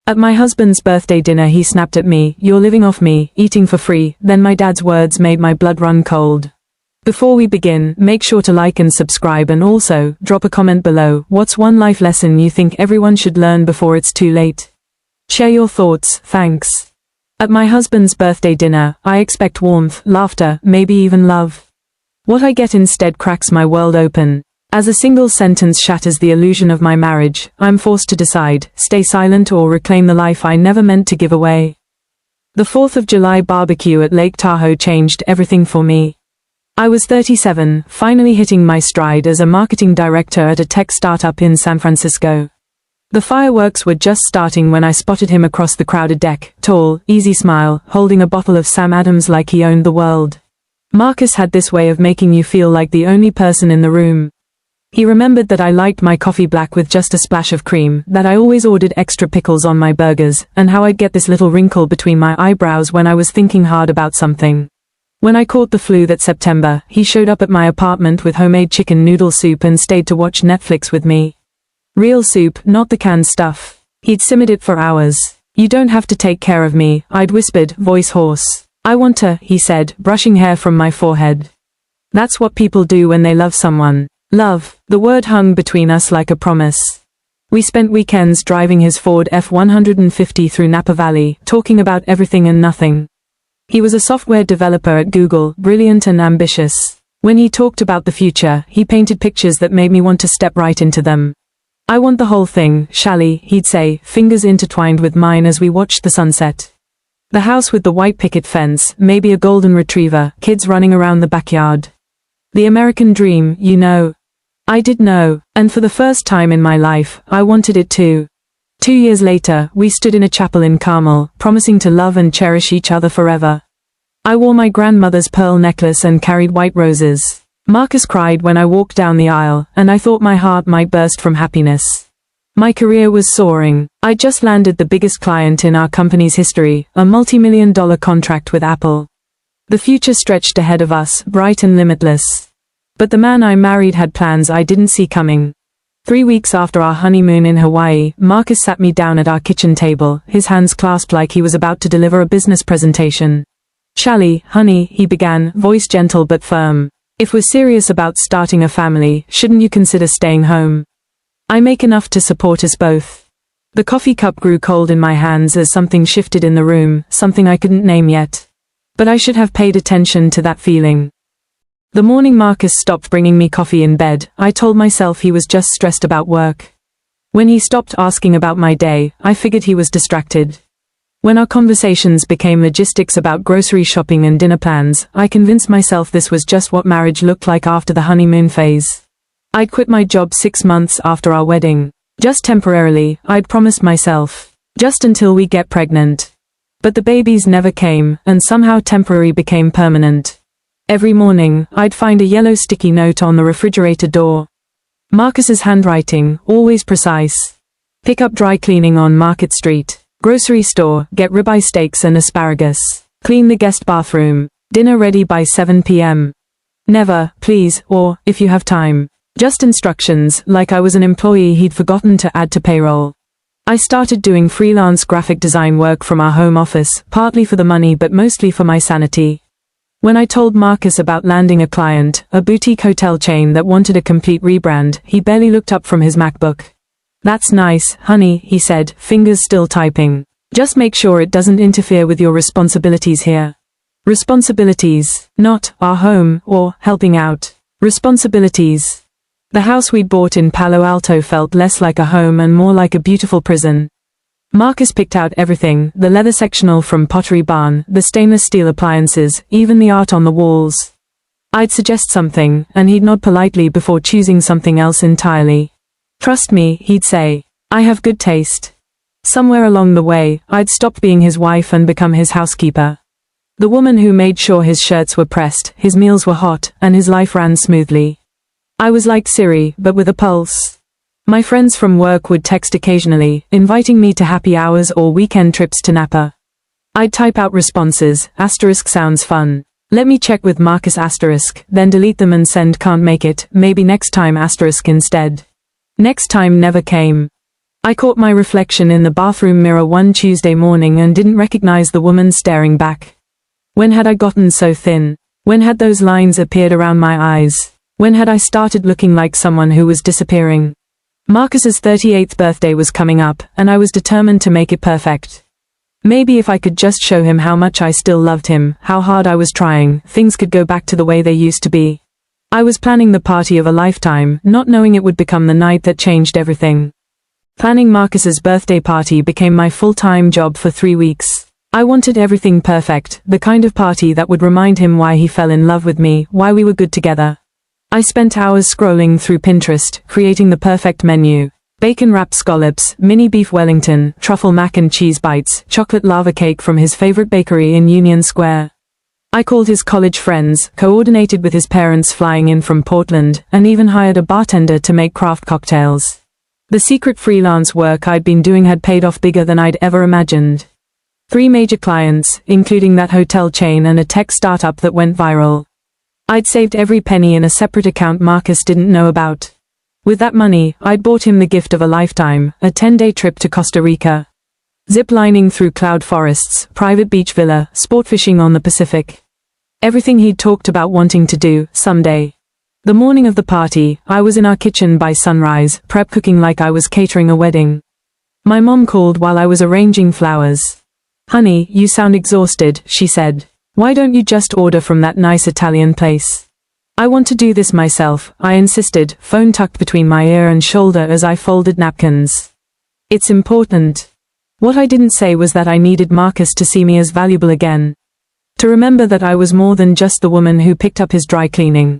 At my husband's birthday dinner he snapped at me, "You're living off me, eating for free." Then my dad's words made my blood run cold. Before we begin, make sure to like and subscribe, and also, drop a comment below. What's one life lesson you think everyone should learn before it's too late? Share your thoughts, thanks. At my husband's birthday dinner, I expect warmth, laughter, maybe even love. What I get instead cracks my world open. As a single sentence shatters the illusion of my marriage, I'm forced to decide, stay silent or reclaim the life I never meant to give away. The 4th of July barbecue at Lake Tahoe changed everything for me. I was 37, finally hitting my stride as a marketing director at a tech startup in San Francisco. The fireworks were just starting when I spotted him across the crowded deck, tall, easy smile, holding a bottle of Sam Adams like he owned the world. Marcus had this way of making you feel like the only person in the room. He remembered that I liked my coffee black with just a splash of cream, that I always ordered extra pickles on my burgers, and how I'd get this little wrinkle between my eyebrows when I was thinking hard about something. When I caught the flu that September, he showed up at my apartment with homemade chicken noodle soup and stayed to watch Netflix with me. Real soup, not the canned stuff. He'd simmered it for hours. "You don't have to take care of me," I'd whispered, voice hoarse. "I want to," he said, brushing hair from my forehead. That's what people do when they love someone. Love. The word hung between us like a promise. We spent weekends driving his Ford F-150 through Napa Valley, talking about everything and nothing. He was a software developer at Google, brilliant and ambitious. When he talked about the future, he painted pictures that made me want to step right into them. "I want the whole thing, Shally," he'd say, fingers intertwined with mine as we watched the sunset. The house with the white picket fence, maybe a golden retriever, kids running around the backyard. The American dream, you know. I did know, and for the first time in my life, I wanted it too. 2 years later, we stood in a chapel in Carmel, promising to love and cherish each other forever. I wore my grandmother's pearl necklace and carried white roses. Marcus cried when I walked down the aisle, and I thought my heart might burst from happiness. My career was soaring. I just landed the biggest client in our company's history, a multi-million-dollar contract with Apple. The future stretched ahead of us, bright and limitless. But the man I married had plans I didn't see coming. 3 weeks after our honeymoon in Hawaii, Marcus sat me down at our kitchen table, his hands clasped like he was about to deliver a business presentation. "Shally, honey," he began, voice gentle but firm. "If we're serious about starting a family, shouldn't you consider staying home? I make enough to support us both." The coffee cup grew cold in my hands as something shifted in the room, something I couldn't name yet. But I should have paid attention to that feeling. The morning Marcus stopped bringing me coffee in bed, I told myself he was just stressed about work. When he stopped asking about my day, I figured he was distracted. When our conversations became logistics about grocery shopping and dinner plans, I convinced myself this was just what marriage looked like after the honeymoon phase. I'd quit my job 6 months after our wedding. Just temporarily, I'd promised myself. Just until we get pregnant. But the babies never came, and somehow temporary became permanent. Every morning, I'd find a yellow sticky note on the refrigerator door. Marcus's handwriting, always precise. Pick up dry cleaning on Market Street. Grocery store, get ribeye steaks and asparagus. Clean the guest bathroom. Dinner ready by 7 p.m. Never, please, or, if you have time. Just instructions, like I was an employee he'd forgotten to add to payroll. I started doing freelance graphic design work from our home office, partly for the money but mostly for my sanity. When I told Marcus about landing a client, a boutique hotel chain that wanted a complete rebrand, he barely looked up from his MacBook. "That's nice, honey," he said, fingers still typing. "Just make sure it doesn't interfere with your responsibilities here." Responsibilities, not our home, or helping out. Responsibilities. The house we'd bought in Palo Alto felt less like a home and more like a beautiful prison. Marcus picked out everything, the leather sectional from Pottery Barn, the stainless steel appliances, even the art on the walls. I'd suggest something, and he'd nod politely before choosing something else entirely. "Trust me," he'd say. "I have good taste." Somewhere along the way, I'd stopped being his wife and become his housekeeper. The woman who made sure his shirts were pressed, his meals were hot, and his life ran smoothly. I was like Siri, but with a pulse. My friends from work would text occasionally, inviting me to happy hours or weekend trips to Napa. I'd type out responses, asterisk sounds fun. Let me check with Marcus asterisk, then delete them and send can't make it, maybe next time asterisk instead. Next time never came. I caught my reflection in the bathroom mirror one Tuesday morning and didn't recognize the woman staring back. When had I gotten so thin? When had those lines appeared around my eyes? When had I started looking like someone who was disappearing? Marcus's 38th birthday was coming up, and I was determined to make it perfect. Maybe if I could just show him how much I still loved him, how hard I was trying, things could go back to the way they used to be. I was planning the party of a lifetime, not knowing it would become the night that changed everything. Planning Marcus's birthday party became my full-time job for 3 weeks. I wanted everything perfect, the kind of party that would remind him why he fell in love with me, why we were good together. I spent hours scrolling through Pinterest, creating the perfect menu. Bacon-wrapped scallops, mini beef Wellington, truffle mac and cheese bites, chocolate lava cake from his favorite bakery in Union Square. I called his college friends, coordinated with his parents flying in from Portland, and even hired a bartender to make craft cocktails. The secret freelance work I'd been doing had paid off bigger than I'd ever imagined. 3 major clients, including that hotel chain and a tech startup that went viral. I'd saved every penny in a separate account Marcus didn't know about. With that money, I'd bought him the gift of a lifetime, a 10-day trip to Costa Rica. Zip-lining through cloud forests, private beach villa, sport fishing on the Pacific. Everything he'd talked about wanting to do, someday. The morning of the party, I was in our kitchen by sunrise, prep cooking like I was catering a wedding. My mom called while I was arranging flowers. "Honey, you sound exhausted," she said. "Why don't you just order from that nice Italian place?" "I want to do this myself," I insisted, phone tucked between my ear and shoulder as I folded napkins. "It's important." What I didn't say was that I needed Marcus to see me as valuable again. To remember that I was more than just the woman who picked up his dry cleaning.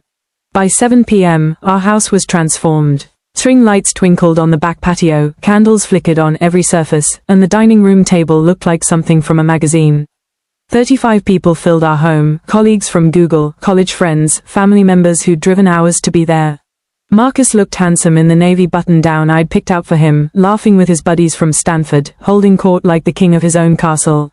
By 7 p.m., our house was transformed. String lights twinkled on the back patio, candles flickered on every surface, and the dining room table looked like something from a magazine. 35 people filled our home, colleagues from Google, college friends, family members who'd driven hours to be there. Marcus looked handsome in the navy button-down I'd picked out for him, laughing with his buddies from Stanford, holding court like the king of his own castle.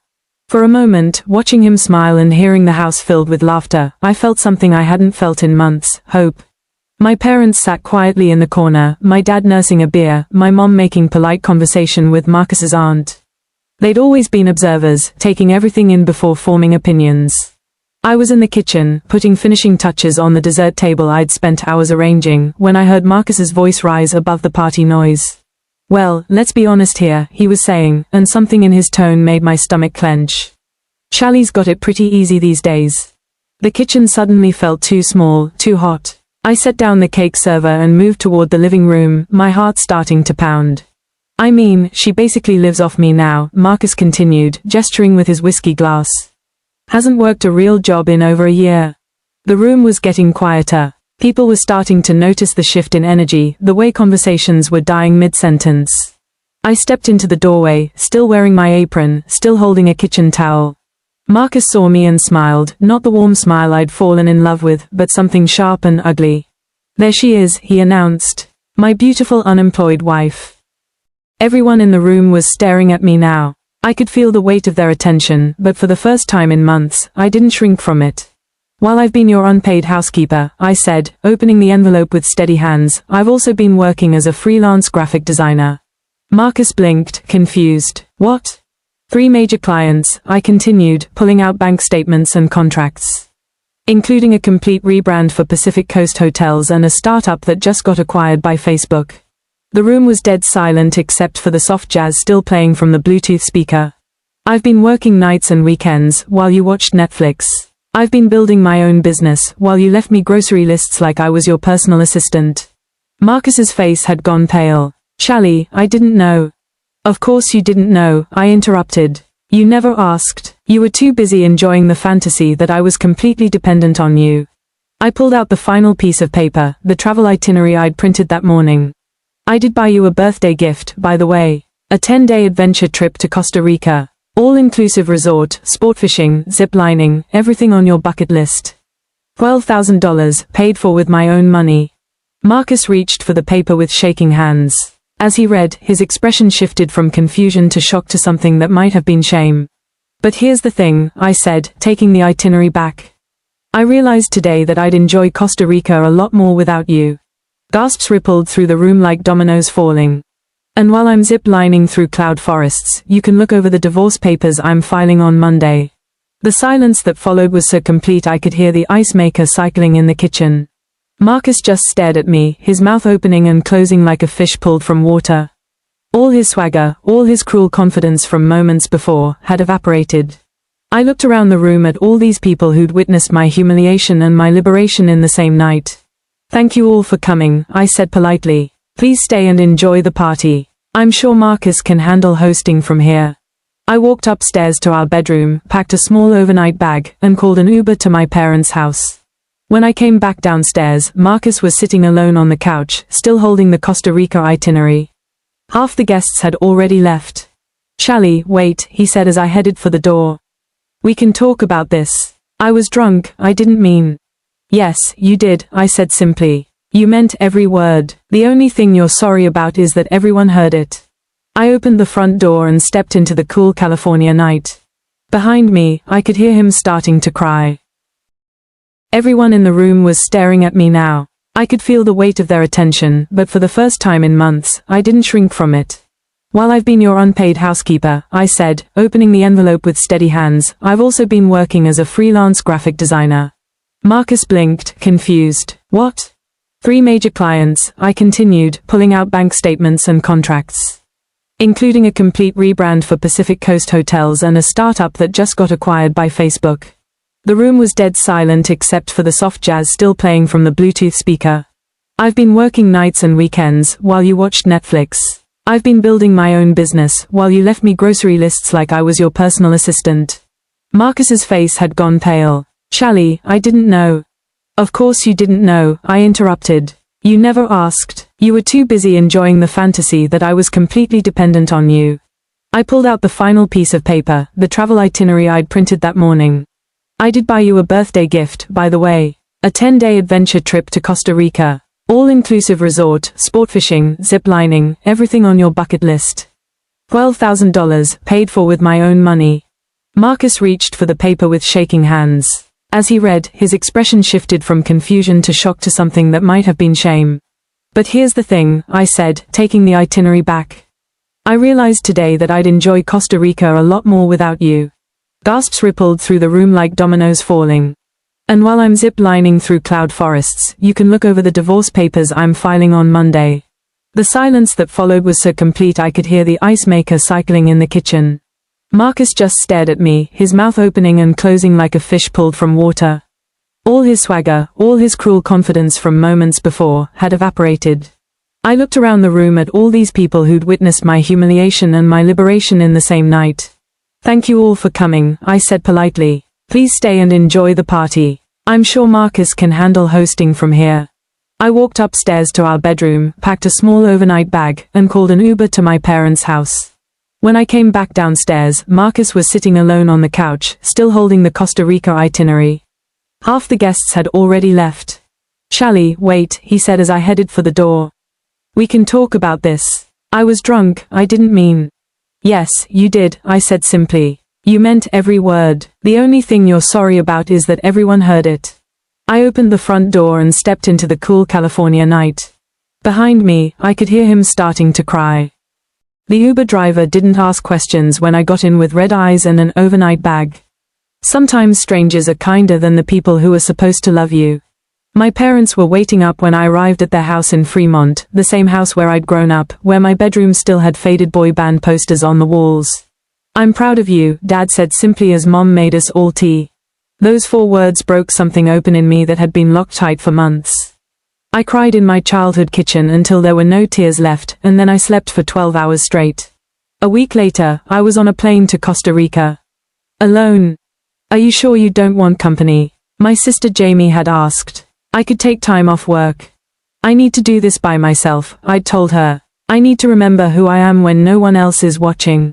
For a moment, watching him smile and hearing the house filled with laughter, I felt something I hadn't felt in months, hope. My parents sat quietly in the corner, my dad nursing a beer, my mom making polite conversation with Marcus's aunt. They'd always been observers, taking everything in before forming opinions. I was in the kitchen, putting finishing touches on the dessert table I'd spent hours arranging, when I heard Marcus's voice rise above the party noise. "Well, let's be honest here," he was saying, and something in his tone made my stomach clench. "Charlie's got it pretty easy these days." The kitchen suddenly felt too small, too hot. I set down the cake server and moved toward the living room, my heart starting to pound. "I mean, she basically lives off me now," Marcus continued, gesturing with his whiskey glass. "Hasn't worked a real job in over a year." The room was getting quieter. People were starting to notice the shift in energy, the way conversations were dying mid-sentence. I stepped into the doorway, still wearing my apron, still holding a kitchen towel. Marcus saw me and smiled, not the warm smile I'd fallen in love with, but something sharp and ugly. "There she is," he announced. "My beautiful unemployed wife." Everyone in the room was staring at me now. I could feel the weight of their attention, but for the first time in months, I didn't shrink from it. "While I've been your unpaid housekeeper," I said, opening the envelope with steady hands, "I've also been working as a freelance graphic designer." Marcus blinked, confused. "What?" 3 major clients, I continued, pulling out bank statements and contracts. Including a complete rebrand for Pacific Coast Hotels and a startup that just got acquired by Facebook. The room was dead silent except for the soft jazz still playing from the Bluetooth speaker. "I've been working nights and weekends, while you watched Netflix. I've been building my own business, while you left me grocery lists like I was your personal assistant." Marcus's face had gone pale. "Charlie, I didn't know." "Of course you didn't know," I interrupted. "You never asked. You were too busy enjoying the fantasy that I was completely dependent on you." I pulled out the final piece of paper, the travel itinerary I'd printed that morning. "I did buy you a birthday gift, by the way. A 10-day adventure trip to Costa Rica. All-inclusive resort, sport fishing, zip-lining, everything on your bucket list. $12,000, paid for with my own money." Marcus reached for the paper with shaking hands. As he read, his expression shifted from confusion to shock to something that might have been shame. "But here's the thing," I said, taking the itinerary back. "I realized today that I'd enjoy Costa Rica a lot more without you." Gasps rippled through the room like dominoes falling. And while I'm zip-lining through cloud forests, you can look over the divorce papers I'm filing on Monday. The silence that followed was so complete I could hear the ice maker cycling in the kitchen. Marcus just stared at me, his mouth opening and closing like a fish pulled from water. All his swagger, all his cruel confidence from moments before, had evaporated. I looked around the room at all these people who'd witnessed my humiliation and my liberation in the same night. "Thank you all for coming," I said politely. "Please stay and enjoy the party. I'm sure Marcus can handle hosting from here." I walked upstairs to our bedroom, packed a small overnight bag, and called an Uber to my parents' house. When I came back downstairs, Marcus was sitting alone on the couch, still holding the Costa Rica itinerary. Half the guests had already left. "Shally, wait," he said as I headed for the door. "We can talk about this." I was drunk, I didn't mean. "Yes, you did," I said simply. "You meant every word. The only thing you're sorry about is that everyone heard it." I opened the front door and stepped into the cool California night. Behind me, I could hear him starting to cry. Everyone in the room was staring at me now. I could feel the weight of their attention, but for the first time in months, I didn't shrink from it. "While I've been your unpaid housekeeper," I said, opening the envelope with steady hands, "I've also been working as a freelance graphic designer." Marcus blinked, confused. "What?" "3 major clients," I continued, pulling out bank statements and contracts. "Including a complete rebrand for Pacific Coast Hotels and a startup that just got acquired by Facebook." The room was dead silent except for the soft jazz still playing from the Bluetooth speaker. "I've been working nights and weekends, while you watched Netflix. I've been building my own business, while you left me grocery lists like I was your personal assistant." Marcus's face had gone pale. "Shally, I didn't know." "Of course you didn't know," I interrupted. "You never asked. You were too busy enjoying the fantasy that I was completely dependent on you." I pulled out the final piece of paper, the travel itinerary I'd printed that morning. "I did buy you a birthday gift, by the way. A 10-day adventure trip to Costa Rica. All-inclusive resort, sport fishing, zip-lining, everything on your bucket list. $12,000, paid for with my own money." Marcus reached for the paper with shaking hands. As he read, his expression shifted from confusion to shock to something that might have been shame. "But here's the thing," I said, taking the itinerary back. "I realized today that I'd enjoy Costa Rica a lot more without you." Gasps rippled through the room like dominoes falling. "And while I'm zip-lining through cloud forests, you can look over the divorce papers I'm filing on Monday." The silence that followed was so complete I could hear the ice maker cycling in the kitchen. Marcus just stared at me, his mouth opening and closing like a fish pulled from water. All his swagger, all his cruel confidence from moments before, had evaporated. I looked around the room at all these people who'd witnessed my humiliation and my liberation in the same night. "Thank you all for coming," I said politely. "Please stay and enjoy the party. I'm sure Marcus can handle hosting from here." I walked upstairs to our bedroom, packed a small overnight bag, and called an Uber to my parents' house. When I came back downstairs, Marcus was sitting alone on the couch, still holding the Costa Rica itinerary. Half the guests had already left. "Shally, wait," he said as I headed for the door. "We can talk about this." I was drunk, I didn't mean. "Yes, you did," I said simply. "You meant every word. The only thing you're sorry about is that everyone heard it." I opened the front door and stepped into the cool California night. Behind me, I could hear him starting to cry. The Uber driver didn't ask questions when I got in with red eyes and an overnight bag. Sometimes strangers are kinder than the people who are supposed to love you. My parents were waiting up when I arrived at their house in Fremont, the same house where I'd grown up, where my bedroom still had faded boy band posters on the walls. "I'm proud of you," Dad said simply as Mom made us all tea. Those 4 words broke something open in me that had been locked tight for months. I cried in my childhood kitchen until there were no tears left, and then I slept for 12 hours straight. A week later, I was on a plane to Costa Rica. Alone. "Are you sure you don't want company?" my sister Jamie had asked. I could take time off work. "I need to do this by myself," I'd told her. "I need to remember who I am when no one else is watching."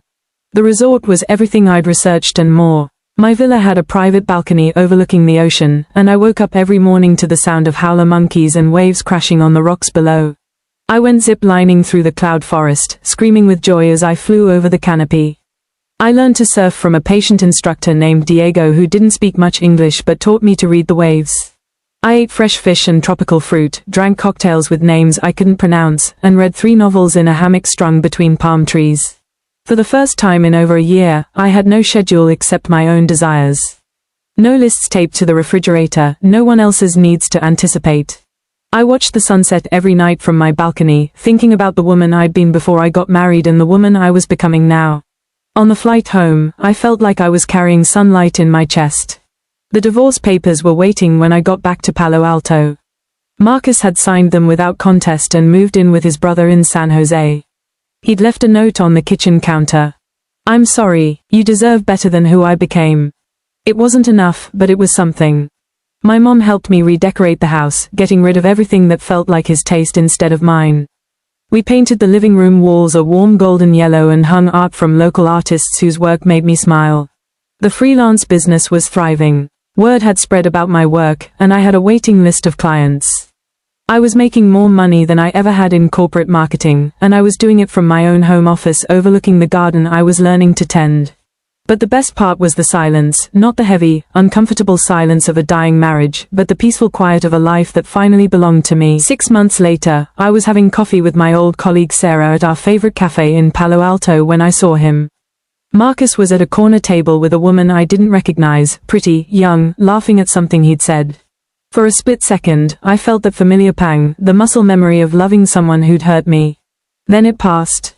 The resort was everything I'd researched and more. My villa had a private balcony overlooking the ocean, and I woke up every morning to the sound of howler monkeys and waves crashing on the rocks below. I went zip-lining through the cloud forest, screaming with joy as I flew over the canopy. I learned to surf from a patient instructor named Diego who didn't speak much English but taught me to read the waves. I ate fresh fish and tropical fruit, drank cocktails with names I couldn't pronounce, and read 3 novels in a hammock strung between palm trees. For the first time in over a year, I had no schedule except my own desires. No lists taped to the refrigerator, no one else's needs to anticipate. I watched the sunset every night from my balcony, thinking about the woman I'd been before I got married and the woman I was becoming now. On the flight home, I felt like I was carrying sunlight in my chest. The divorce papers were waiting when I got back to Palo Alto. Marcus had signed them without contest and moved in with his brother in San Jose. He'd left a note on the kitchen counter. "I'm sorry, you deserve better than who I became." It wasn't enough, but it was something. My mom helped me redecorate the house, getting rid of everything that felt like his taste instead of mine. We painted the living room walls a warm golden yellow and hung art from local artists whose work made me smile. The freelance business was thriving. Word had spread about my work, and I had a waiting list of clients. I was making more money than I ever had in corporate marketing, and I was doing it from my own home office overlooking the garden I was learning to tend. But the best part was the silence, not the heavy, uncomfortable silence of a dying marriage, but the peaceful quiet of a life that finally belonged to me. 6 months later, I was having coffee with my old colleague Sarah at our favorite cafe in Palo Alto when I saw him. Marcus was at a corner table with a woman I didn't recognize, pretty, young, laughing at something he'd said. For a split second, I felt that familiar pang, the muscle memory of loving someone who'd hurt me. Then it passed.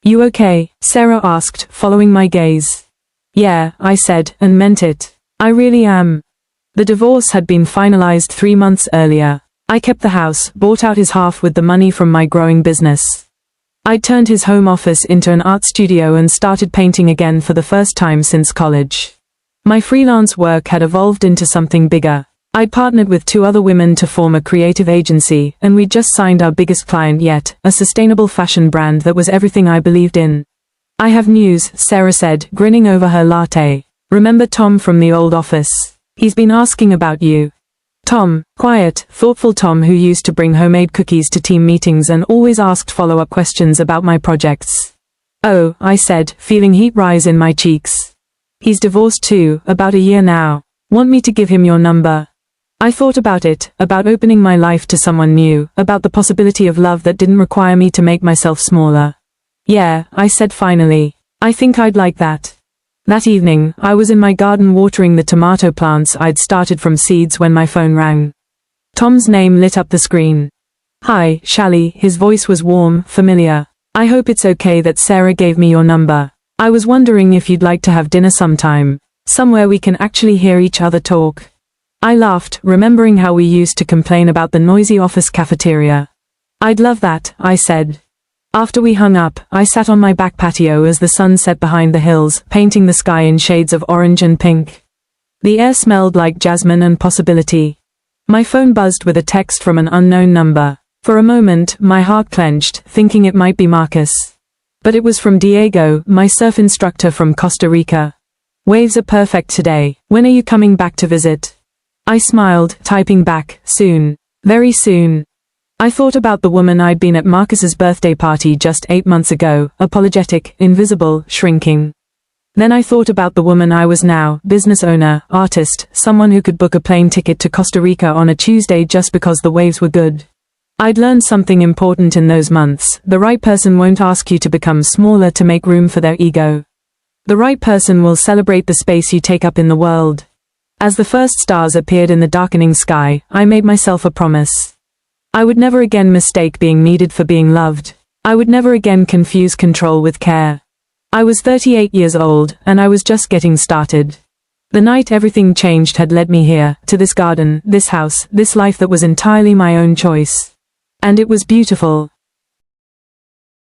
"You okay?" Sarah asked, following my gaze. "Yeah," I said, and meant it. "I really am." The divorce had been finalized 3 months earlier. I kept the house, bought out his half with the money from my growing business. I'd turned his home office into an art studio and started painting again for the first time since college. My freelance work had evolved into something bigger. I'd partnered with 2 other women to form a creative agency, and we'd just signed our biggest client yet, a sustainable fashion brand that was everything I believed in. "I have news," Sarah said, grinning over her latte. "Remember Tom from the old office? He's been asking about you." Tom, quiet, thoughtful Tom who used to bring homemade cookies to team meetings and always asked follow-up questions about my projects. "Oh," I said, feeling heat rise in my cheeks. "He's divorced too, about a year now. Want me to give him your number?" I thought about it, about opening my life to someone new, about the possibility of love that didn't require me to make myself smaller. "Yeah," I said finally. "I think I'd like that." That evening, I was in my garden watering the tomato plants I'd started from seeds when my phone rang. Tom's name lit up the screen. "Hi, Shally," his voice was warm, familiar. "I hope it's okay that Sarah gave me your number. I was wondering if you'd like to have dinner sometime. Somewhere we can actually hear each other talk." I laughed, remembering how we used to complain about the noisy office cafeteria. "I'd love that," I said. After we hung up, I sat on my back patio as the sun set behind the hills, painting the sky in shades of orange and pink. The air smelled like jasmine and possibility. My phone buzzed with a text from an unknown number. For a moment, my heart clenched, thinking it might be Marcus. But it was from Diego, my surf instructor from Costa Rica. "Waves are perfect today. When are you coming back to visit?" I smiled, typing back, "Soon. Very soon." I thought about the woman I'd been at Marcus's birthday party just 8 months ago, apologetic, invisible, shrinking. Then I thought about the woman I was now, business owner, artist, someone who could book a plane ticket to Costa Rica on a Tuesday just because the waves were good. I'd learned something important in those months. The right person won't ask you to become smaller to make room for their ego. The right person will celebrate the space you take up in the world. As the first stars appeared in the darkening sky, I made myself a promise. I would never again mistake being needed for being loved. I would never again confuse control with care. I was 38 years old, and I was just getting started. The night everything changed had led me here, to this garden, this house, this life that was entirely my own choice. And it was beautiful.